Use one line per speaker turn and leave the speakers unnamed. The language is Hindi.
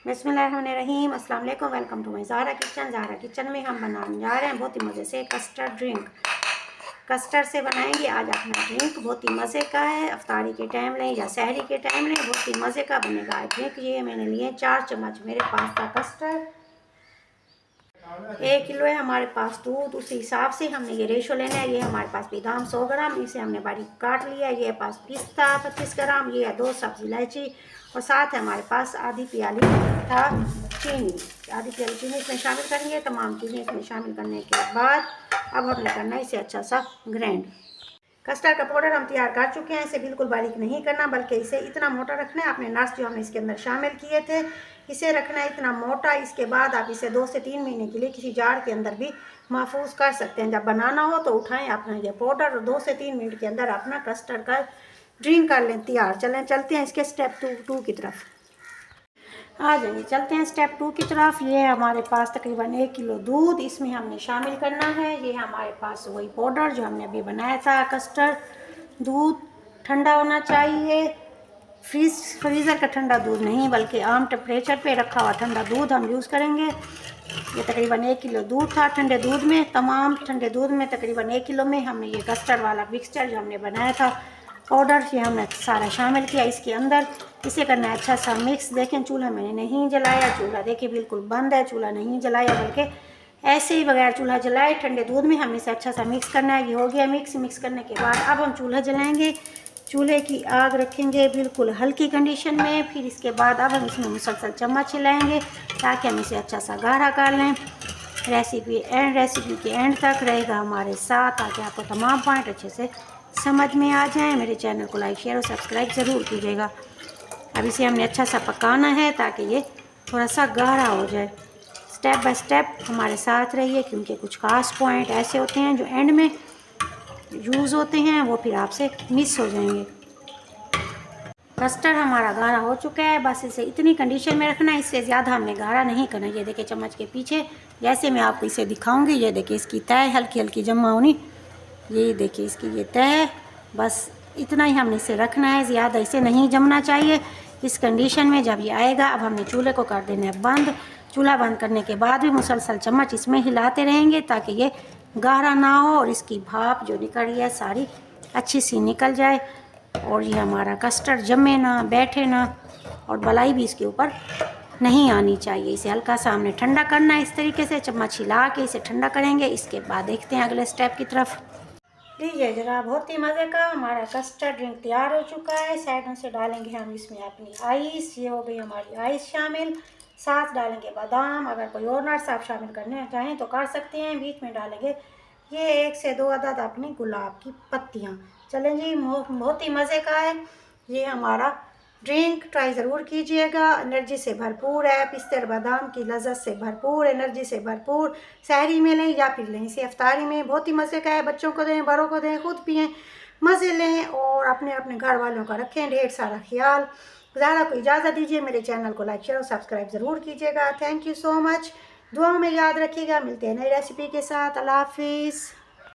बिस्मिल्लाहिर्रहमानिर्रहीम, अस्सलाम वालेकुम। Welcome to my Zara kitchen. Zara kitchen में हम बनाने जा रहे हैं बहुत ही मज़े से कस्टर्ड ड्रिंक। कस्टर्ड से बनाएंगे आज अपना ड्रिंक। बहुत ही मज़े का है, अफ्तारी के टाइम लें या सहरी के टाइम लें, बहुत ही मज़े का बनेगा ड्रिंक। ये मैंने लिए 4 चम्मच मेरे पास का कस्टर्ड। 1 किलो है हमारे पास दूध, उसी हिसाब से हमने ये रेशो लेना है। ये हमारे पास बादाम 100 ग्राम, इसे हमने बारीक काट लिया। ये पास पिस्ता 25 ग्राम, ये है 2 सब्ज़ इलायची और साथ है हमारे पास आधी प्याली था चीनी। आधी प्याली चीनी इसमें शामिल करेंगे। तमाम चीज़ें इसमें शामिल करने के बाद अब हमने करना है इसे अच्छा सा ग्राइंड। कस्टर्ड का पाउडर हम तैयार कर चुके हैं। इसे बिल्कुल बारीक नहीं करना, बल्कि इसे इतना मोटा रखना है। अपने नट्स जो हमने इसके अंदर शामिल किए थे, इसे रखना है इतना मोटा। इसके बाद आप इसे 2 से 3 महीने के लिए किसी जार के अंदर भी महफूज कर सकते हैं। जब बनाना हो तो उठाएं अपना ये पाउडर और 2 से 3 मिनट के अंदर अपना कस्टर्ड का ड्रिंक कर लें तैयार। चलते हैं इसके स्टेप 2 की तरफ आ जाएंगे। चलते हैं स्टेप 2 की तरफ। ये है हमारे पास तकरीबन 1 किलो दूध, इसमें हमने शामिल करना है। ये हमारे पास वही पाउडर जो हमने अभी बनाया था कस्टर्ड। दूध ठंडा होना चाहिए, फ्रीज़र का ठंडा दूध नहीं, बल्कि आम टेम्परेचर पे रखा हुआ ठंडा दूध हम यूज़ करेंगे। ये तकरीबन 1 किलो दूध था। ठंडे दूध में, तमाम ठंडे दूध में तकरीबन 1 किलो में हमने ये कस्टर्ड वाला मिक्सचर जो हमने बनाया था पाउडर, ये हमने सारा शामिल किया इसके अंदर। इसे करना है अच्छा सा मिक्स। देखें चूल्हा मैंने नहीं जलाया, चूल्हा देखिए बिल्कुल बंद है, चूल्हा नहीं जलाया, बल्कि ऐसे ही बगैर चूल्हा जलाए ठंडे दूध में हमने इसे अच्छा सा मिक्स करना है। ये हो गया मिक्स करने के बाद अब हम चूल्हा जलाएंगे। चूल्हे की आग रखेंगे बिल्कुल हल्की कंडीशन में। फिर इसके बाद अब हम इसमें मुसलसल चम्मच हिलाएंगे ताकि हम इसे अच्छा सा गाढ़ा कर लें। रेसिपी के एंड तक रहेगा हमारे साथ ताकि आपको तमाम पॉइंट अच्छे से समझ में आ जाएं। मेरे चैनल को लाइक शेयर और सब्सक्राइब ज़रूर कीजिएगा। अब इसे हमने अच्छा सा पकाना है ताकि ये थोड़ा सा गाढ़ा हो जाए। स्टेप बाय स्टेप हमारे साथ रहिए, क्योंकि कुछ खास पॉइंट ऐसे होते हैं जो एंड में यूज़ होते हैं, वो फिर आपसे मिस हो जाएंगे। कस्टर्ड हमारा गाढ़ा हो चुका है, बस इसे इतनी कंडीशन में रखना है, इससे ज़्यादा हमने गाढ़ा नहीं करना। ये देखिए चम्मच के पीछे जैसे मैं आपको इसे दिखाऊंगी, ये देखिए इसकी तय हल्की हल्की जमा होनी, ये देखिए इसकी ये तय, बस इतना ही हमने इसे रखना है, ज़्यादा इसे नहीं जमना चाहिए। इस कंडीशन में जब ये आएगा अब हमने चूल्हे को कर देना है बंद। चूल्हा बंद करने के बाद भी मुसलसल चम्मच इसमें हिलाते रहेंगे ताकि ये गाढ़ा ना हो और इसकी भाप जो निकल रही है सारी अच्छी सी निकल जाए और ये हमारा कस्टर्ड जमे ना, बैठे ना और बलाई भी इसके ऊपर नहीं आनी चाहिए। इसे हल्का सा हमने ठंडा करना है। इस तरीके से चम्मच हिला के इसे ठंडा करेंगे। इसके बाद देखते हैं अगले स्टेप की तरफ। लीजिए जरा, बहुत ही मज़े का हमारा कस्टर्ड ड्रिंक तैयार हो चुका है। साइडों से डालेंगे हम इसमें अपनी आइस। ये हो गई हमारी आइस शामिल। साथ डालेंगे बादाम, अगर कोई और नट्स आप शामिल करना चाहें तो कर सकते हैं। बीच में डालेंगे ये 1 से 2 अदद अपनी गुलाब की पत्तियाँ। चलें जी, बहुत ही मज़े का है ये हमारा ड्रिंक। ट्राई ज़रूर कीजिएगा। एनर्जी से भरपूर है, पिस्ते और बादाम की लज़्ज़त से भरपूर, एनर्जी से भरपूर। सहरी में लें या फिर लें इसे अफ्तारी में, बहुत ही मज़े का है। बच्चों को दें, बड़ों को दें, खुद पिएँ, मज़े लें और अपने अपने घर वालों का रखें ढेर सारा ख्याल। ज़ारा को इजाज़त दीजिए। मेरे चैनल को लाइक शेयर और सब्सक्राइब ज़रूर कीजिएगा। Thank you so much. दुआओं में याद रखिएगा। मिलते हैं नई रेसिपी के साथ। अल्लाह हाफिज़।